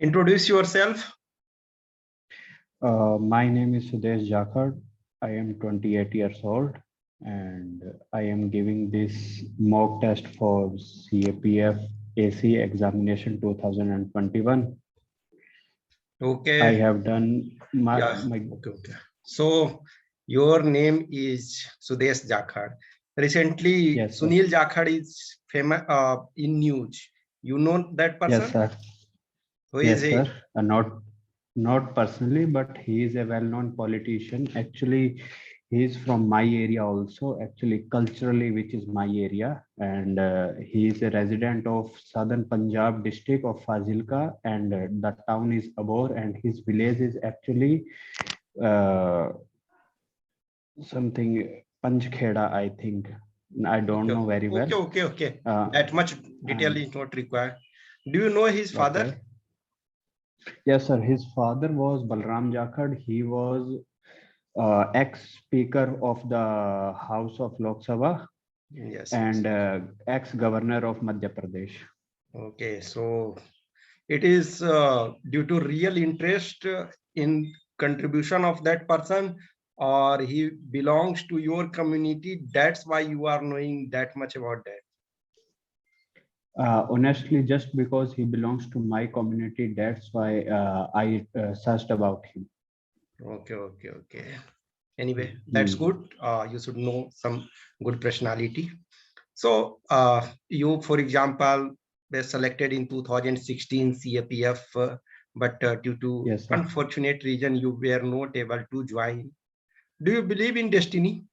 Introduce yourself. My name is Sudesh Jharwal. I am 28 years old and I am giving this mock test for CAPF AC examination 2021. I Okay. have done Yeah. my Okay. So your name is Sudesh Jakhar. Recently, yes, sir. Sunil Jakhar is famous in news. You know that Yes, person? sir. Who is Yes, sir. he? Not personally, but he is a well-known politician. Actually, he is from my area also. Actually, culturally, which is my area, and he is a resident of southern Punjab district of Fazilka, and the town is Abor, and his village is actually uh, something Panchkheda, I think. I don't Okay. know very well. Okay. Uh, That much detail and is not required. Do you know his father? okay. Yes, sir. His father was Balram Jakhar. He was ex-speaker of the House of Lok Sabha Yes. and ex-governor of Madhya Pradesh. Okay. So it is due to real interest in contribution of that person, or he belongs to your community, that's why you are knowing that much about that. Honestly, just because he belongs to my community, that's why I searched about him. Okay. Anyway, that's Mm. good. You should know some good personality. So you, for example, were selected in 2016 CAPF, but due to Yes, sir. unfortunate reason you were not able to join. Do you believe in destiny?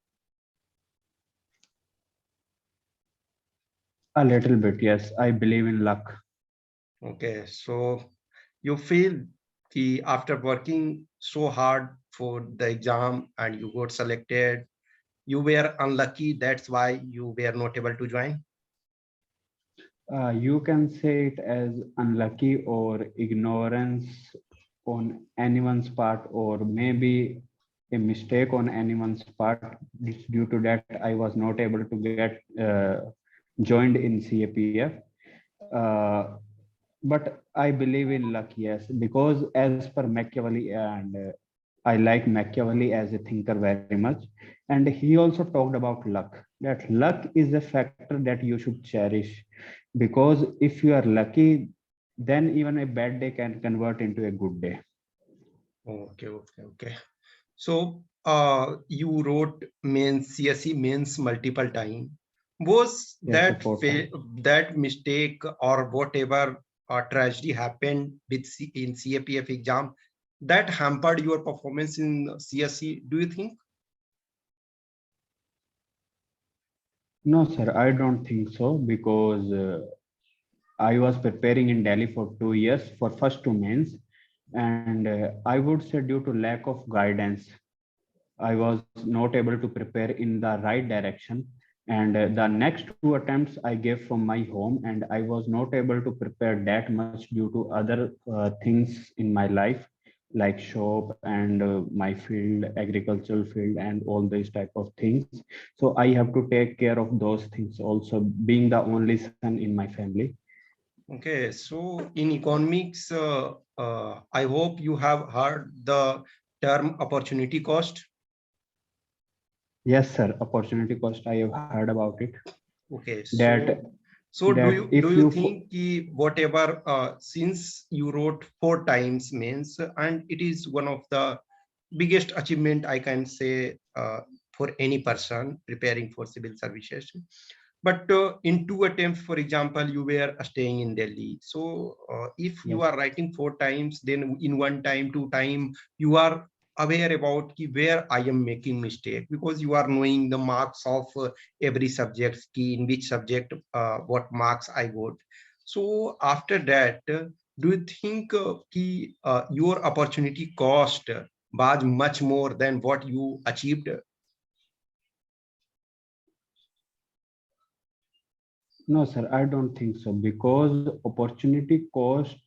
A little bit, yes. I believe in luck. Okay, so you feel ki after working so hard for the exam and you got selected, you were unlucky, that's why you were not able to join? You can say it as unlucky or ignorance on anyone's part, or maybe a mistake on anyone's part. It's due to that I was not able to get joined in CAPF. Uh, but I believe in luck, yes, because as per Machiavelli, and I like Machiavelli as a thinker very much. And he also talked about luck, that luck is a factor that you should cherish, because if you are lucky, then even a bad day can convert into a good day. Okay. So you wrote mains, CSE mains multiple time. Was Yes, that support time. that mistake or whatever tragedy happened with in CAPF exam that hampered your performance in CSE? Do you think? No, sir, I don't think so, because I was preparing in Delhi for 2 years for first two mains, and I would say due to lack of guidance, I was not able to prepare in the right direction. And the next two attempts I gave from my home, and I was not able to prepare that much due to other things in my life, like shop and my field, agricultural field, and all these type of things. So I have to take care of those things also, being the only son in my family. Okay, so in economics, I hope you have heard the term opportunity cost. Yes, sir. Opportunity cost. I have heard about it. Okay, That so do that you do if you you think ki whatever since you wrote 4 times means and it is one of the biggest achievement I can say for any person preparing for civil services. But in 2 attempts, for example, you were staying in Delhi. So if you yes, are writing 4 times, then in one time, 2 time, you are aware about ki where I am making mistake because you are knowing the marks of every subject, ki in which subject what marks I got. So after that, do you think ki your opportunity cost was much more than what you achieved? no, sir. I don't think so, because opportunity cost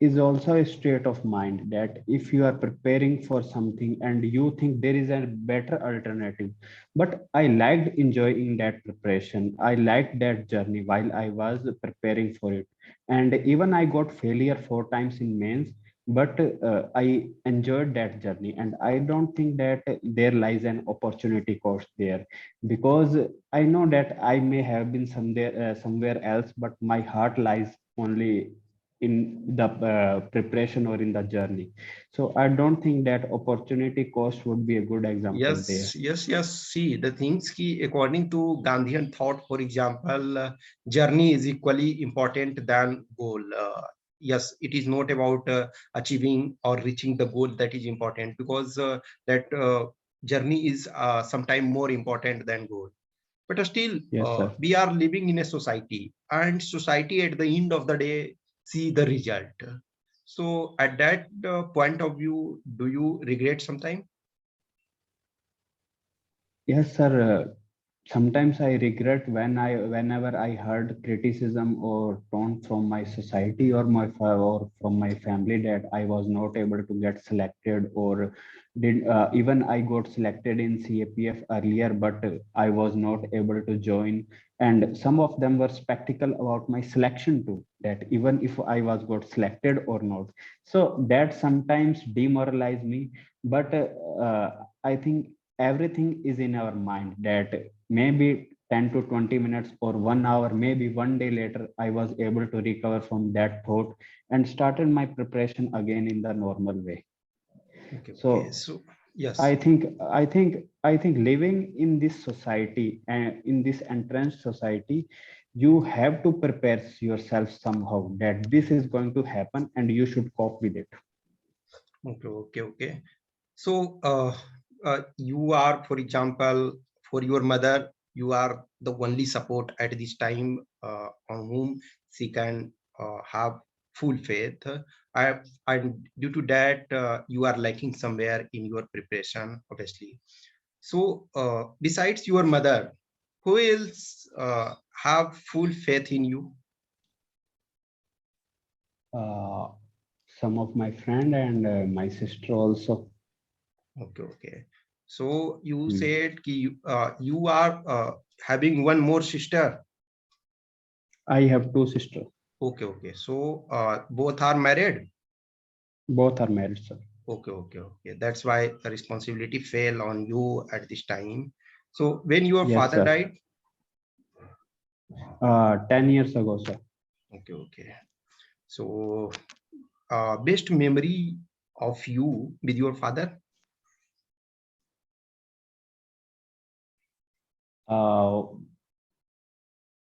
is also a state of mind, that if you are preparing for something and you think there is a better alternative. But I liked enjoying that preparation. I liked that journey while I was preparing for it. And even I got failure 4 times in mains, but I enjoyed that journey, and I don't think that there lies an opportunity cost there, because I know that I may have been somewhere else, but my heart lies only in the preparation or in the journey. So I don't think that opportunity cost would be a good example there. Yes. See, the things ki, according to Gandhian thought, for example, journey is equally important than goal. Yes, it is not about achieving or reaching the goal that is important, because that journey is sometimes more important than goal. But still, Yes, sir. we are living in a society, and society at the end of the day see the result. So, at that point of view, do you regret sometime? Yes, sir. Sometimes I regret whenever I heard criticism or tone from my society or or from my family that I was not able to get selected, or did even I got selected in CAPF earlier, but I was not able to join. And some of them were skeptical about my selection too, that even if I was got selected or not. So that sometimes demoralized me. But I think everything is in our mind, that maybe 10 to 20 minutes or 1 hour, maybe one day later, I was able to recover from that thought and started my preparation again in the normal way. Okay. So So yes, I think living in this society and in this entrenched society, you have to prepare yourself somehow that this is going to happen and you should cope with it. okay. So you are, for example, for your mother, you are the only support at this time on whom she can have full faith. And due to that, you are lacking somewhere in your preparation, obviously. So besides your mother, who else have full faith in you? Uh, some of my friend and my sister also. Okay. So you Hmm. said you are having one more sister. I have two sisters. Okay. So both are married. Both are married, sir. Okay. That's why the responsibility fell on you at this time. So when your Yes, father sir. died, 10 years ago, sir. okay. So best memory of you with your father? Uh,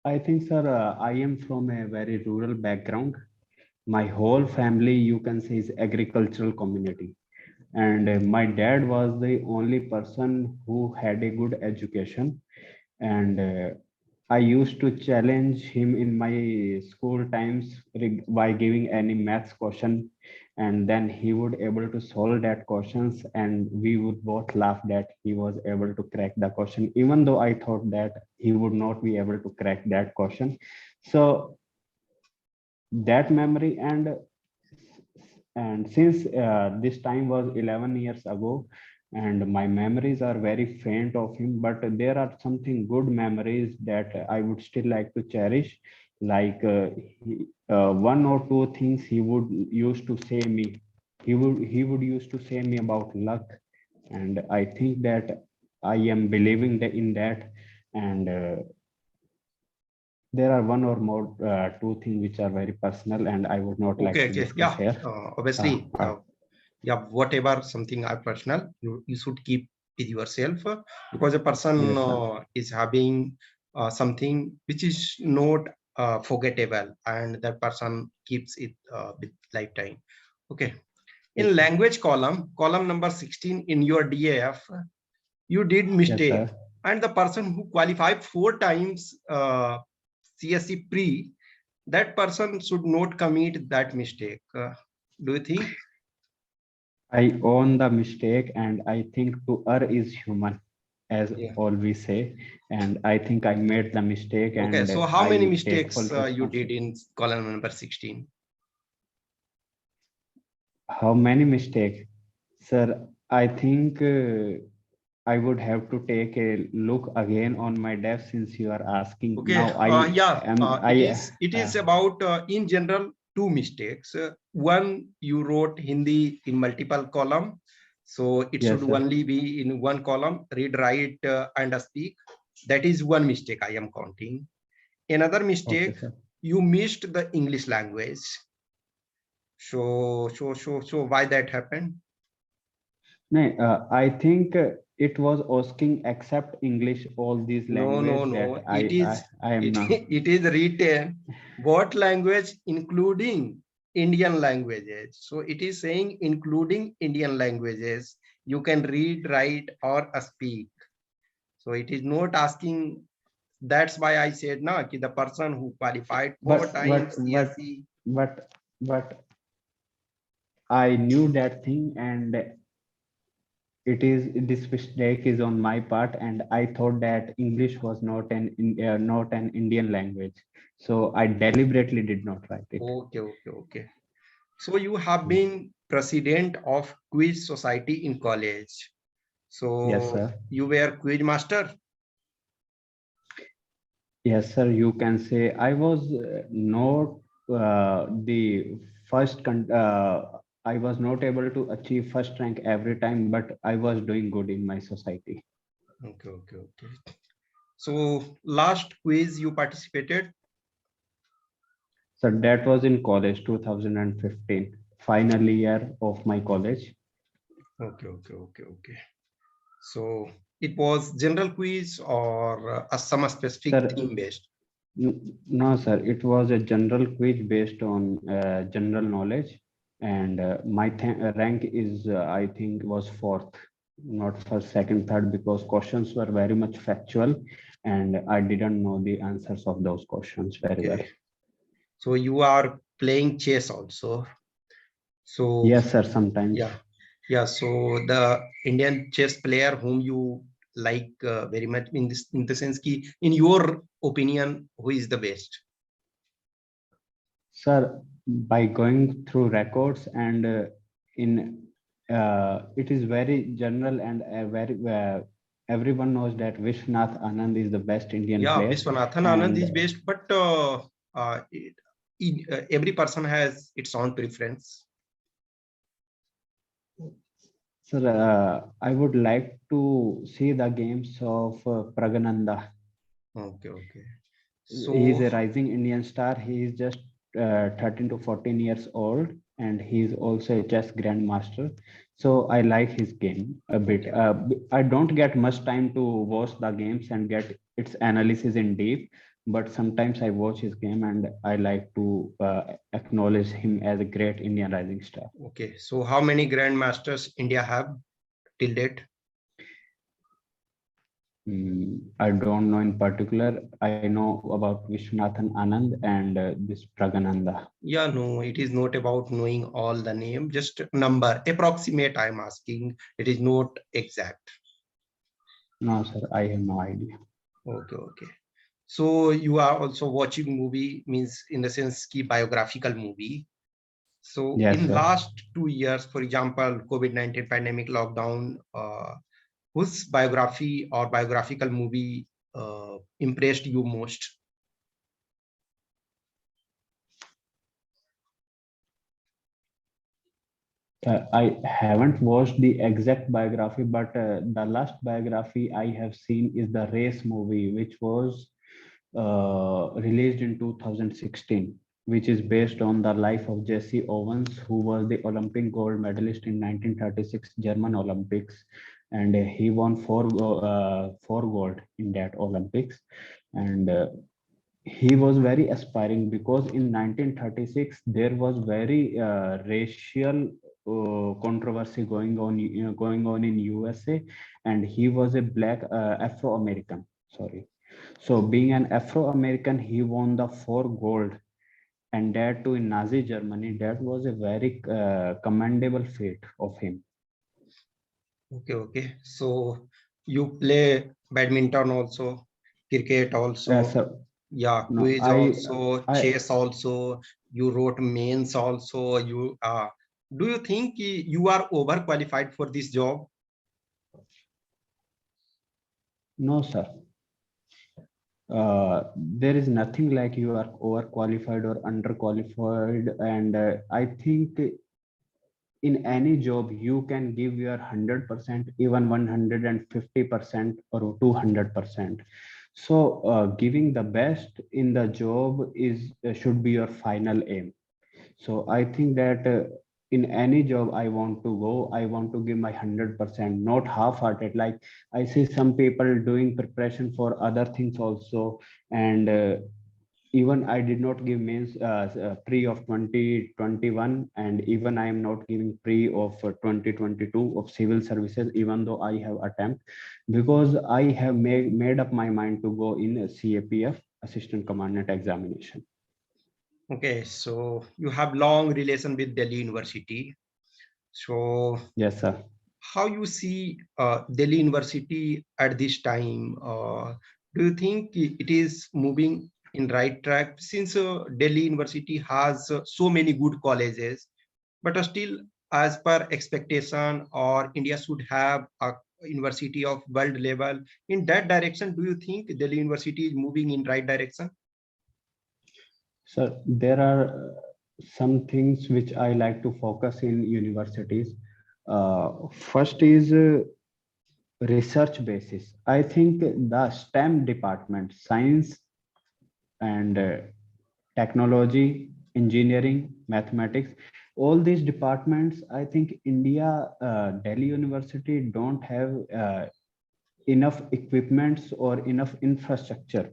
I think, sir, I am from a very rural background. My whole family, you can say, is agricultural community. And my dad was the only person who had a good education. And I used to challenge him in my school times by giving any maths question, and then he would able to solve that questions, and we would both laugh that he was able to crack the question, even though I thought that he would not be able to crack that question. So that memory, and since this time was 11 years ago, and my memories are very faint of him, but there are something good memories that I would still like to cherish, like one or two things he would used to say me. He would used to say me about luck, and I think that I am believing in that. And there are one or more two things which are very personal, and I would not like to Okay. discuss Yeah. here. Obviously, Uh, yeah, whatever something are personal, you should keep with yourself, because a person yes, sir. is having something which is not forgettable, and that person keeps it with lifetime. Okay. Yes, In sir. language column number 16 in your DAF, you did Yes, mistake, sir. and the person who qualified 4 times CSE pre, that person should not commit that mistake. Do you think? I own the mistake, and I think to err is human, as Yeah. always say. And I think I made the mistake, Okay. and So how many I take full mistakes you did responsibility. in column number 16? How many mistakes, sir? I think I would have to take a look again on my desk since you are asking. Okay, Now I yeah, am it is about in general two mistakes. One, you wrote Hindi in multiple column, so it should yes, sir. only be in one column. Read, write, and speak. That is one mistake I am counting. Another Okay, mistake, sir. you missed the English language. So why that happened? No, I think it was asking accept English all these No, no, language no. that It is I am it, not. it is written what language including Indian languages. So it is saying including Indian languages. You can read, write, or speak. So it is not asking. That's why I said na ki the person who qualified four But times CSE. but but I knew that thing, and it is this mistake is on my part, and I thought that English was not an Indian language, so I deliberately did not write it. Okay, okay, okay. So you have been president of quiz society in college. Yes, So sir. you were quiz master. Yes, sir. You can say I was not the first. I was not able to achieve first rank every time, but I was doing good in my society. Okay, okay, okay. So last quiz you participated. So that was in college, 2015, final year of my college. Okay, okay, okay, okay. So it was general quiz or a some specific Sir, theme based. no, sir. It was a general quiz based on general knowledge, and my rank is, I think, was fourth, not first, second, third, because questions were very much factual, and I didn't know the answers of those questions very well. Okay. So you are playing chess also. So Yes, sir. Sometimes. yeah, yeah. So the Indian chess player whom you like very much in this in the sense ki in your opinion who is the best? Sir, by going through records and in it is very general and very everyone knows that Vishwanath Anand is the best Indian Yeah, player, Viswanathan Anand and is best, but every person has its own preference. sir, I would like to see the games of Pragananda. Okay, okay. He is So a rising Indian star. He is just 13 to 14 years old, and he is also a chess grandmaster. So I like his game a bit. okay, I don't get much time to watch the games and get its analysis in deep, but sometimes I watch his game and I like to acknowledge him as a great Indian rising star. okay. So how many grandmasters India have till date? I don't know in particular. I know about Vishwanathan Anand and this Pragananda. Yeah, no, it is not about knowing all the name, just number, approximate. I'm asking. It is not exact. No, sir, I have no idea. Okay, okay. So you are also watching movie means in the sense ki biographical movie. So Yes, in sir. last 2 years, for example, COVID-19 pandemic lockdown, whose biography or biographical movie impressed you most? I haven't watched the exact biography, but the last biography I have seen is the Race movie, which was released in 2016, which is based on the life of Jesse Owens, who was the Olympic gold medalist in 1936 German Olympics, and he won four gold in that Olympics, and he was very aspiring because in 1936 there was very racial controversy going on in USA, and he was a black Afro-American. Sorry. So being an Afro-American, he won the four gold, and that too in Nazi Germany. That was a very commendable feat of him. Okay, okay. So you play badminton also, cricket also, So yeah, no, quiz also, I chess also. You wrote mains also. You do you think you are overqualified for this job? No, sir. There is nothing like you are overqualified or underqualified, and I think in any job you can give your 100%, even 150% or 200%. So giving the best in the job is should be your final aim. So I think that in any job I want to go, I want to give my 100%, not half-hearted. Like I see some people doing preparation for other things also, and even I did not give means pre of 2021, and even I am not giving pre of 2022 of civil services, even though I have attempt, because I have made up my mind to go in a CAPF assistant commandant examination. Okay, so you have long relation with Delhi University. So Yes, sir. how you see Delhi University at this time? Do you think it is moving in right track since Delhi University has so many good colleges, but still, as per expectation, or India should have a university of world level in that direction? Do you think Delhi University is moving in right direction? So there are some things which I like to focus in universities. First is research basis. I think the STEM department, science and technology, engineering, mathematics, all these departments, I think India, Delhi University don't have enough equipments or enough infrastructure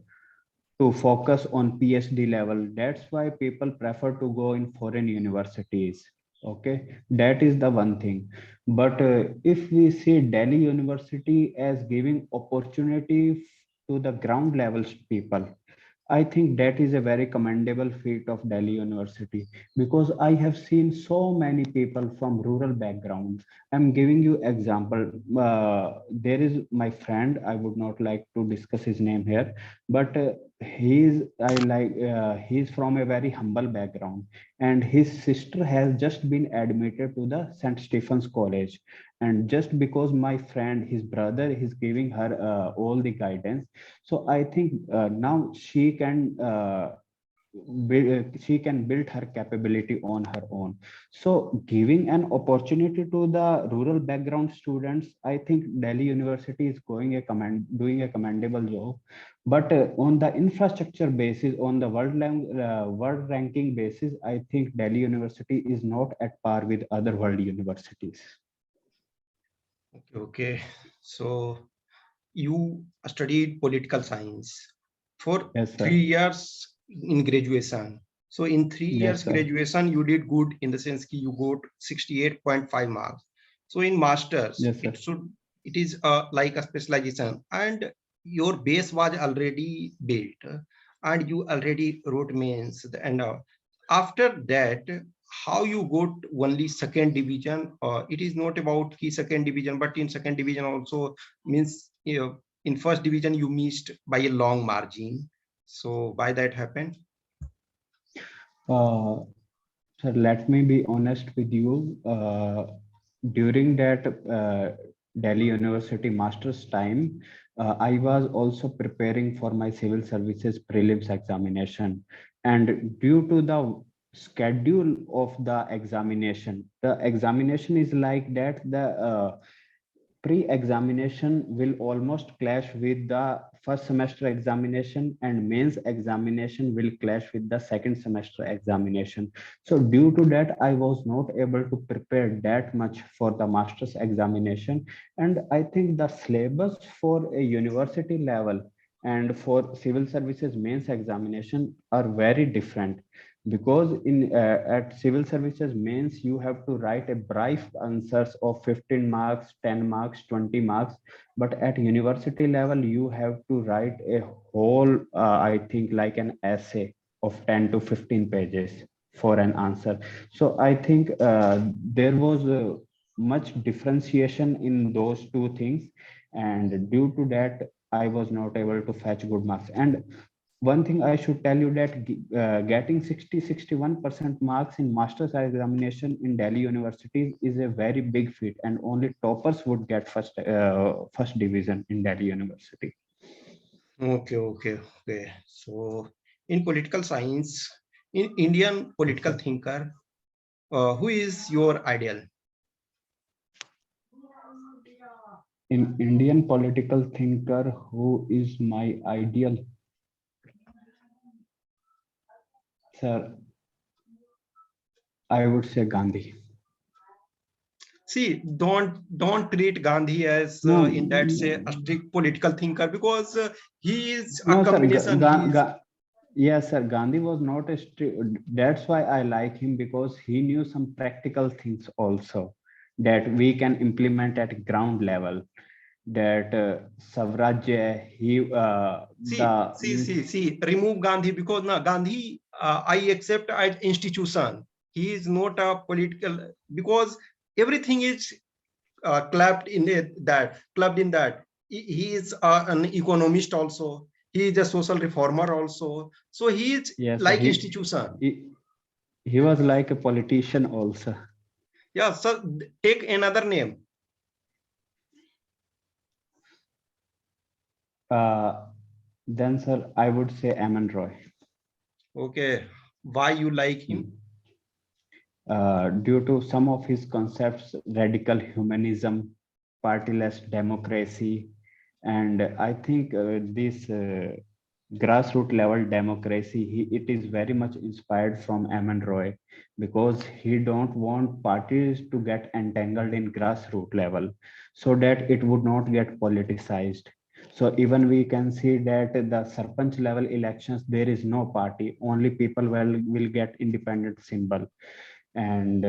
to focus on PhD level. That's why people prefer to go in foreign universities. Okay, that is the one thing. But if we see Delhi University as giving opportunity to the ground level people, I think that is a very commendable feat of Delhi University, because I have seen so many people from rural backgrounds. I'm giving you example. There is my friend. I would not like to discuss his name here, but he's from a very humble background, and his sister has just been admitted to the St. Stephen's College, and just because my friend, his brother, is giving her all the guidance, so I think now she can build her capability on her own. So giving an opportunity to the rural background students, I think Delhi University is doing a commendable job. But on the infrastructure basis, on the world ranking basis, I think Delhi University is not at par with other world universities. Okay, okay. So you studied political science for Yes, three sir. years in graduation. So in 3 years Yes, sir. graduation, you did good in the sense that you got 68.5 marks. So in masters, Yes, sir. it is like a specialization, and your base was already built, and you already wrote mains, and after that, how you got only second division? It is not about key second division, but in second division also means, in first division you missed by a long margin. So why that happened? Uh, Sir, let me be honest with you. During that Delhi University master's time, I was also preparing for my civil services prelims examination. And due to the schedule of the examination is like that the pre-examination will almost clash with the first semester examination, and mains examination will clash with the second semester examination. So due to that, I was not able to prepare that much for the master's examination. And I think the syllabus for a university level and for civil services mains examination are very different, because in at civil services mains you have to write a brief answers of 15 marks, 10 marks, 20 marks, but at university level you have to write a whole I think like an essay of 10 to 15 pages for an answer. So I think there was much differentiation in those two things, and due to that I was not able to fetch good marks. And one thing I should tell you that getting 61% marks in master's examination in Delhi universities is a very big feat, and only toppers would get first division in Delhi University. Okay, okay, okay. So in political science, in Indian Yes, political sir. thinker, who is your ideal? In Indian political thinker, who is my ideal? Sir, I would say Gandhi. See, don't treat Gandhi as No, in that say a strict political thinker, because he is a no, sir. combination. He is, Yes, sir. Gandhi was not a strict. That's why I like him, because he knew some practical things also that we can implement at ground level. That Savrajya, the see, remove Gandhi, because now Gandhi, I accept as institution. He is not a political, because everything is clubbed in that. He is an economist also. He is a social reformer also. So he is yes, sir. like institution. He was like a politician also. Yeah. So take another name. Uh, then, sir, I would say Aman Roy. Okay. Why you like him? Due to some of his concepts, radical humanism, partyless democracy, and I think this grassroots level democracy, it is very much inspired from Aman Roy, because he don't want parties to get entangled in grassroots level, so that it would not get politicized. So even we can see that the sarpanch level elections, there is no party, only people will get independent symbol. And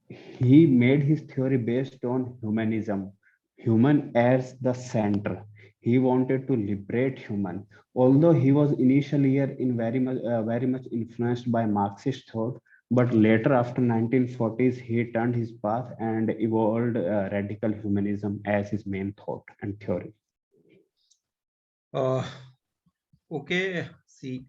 he made his theory based on humanism, human as the center. He wanted to liberate human, although he was initially in very much influenced by Marxist thought, but later after 1940s he turned his path and evolved radical humanism as his main thought and theory. Uh, okay. See,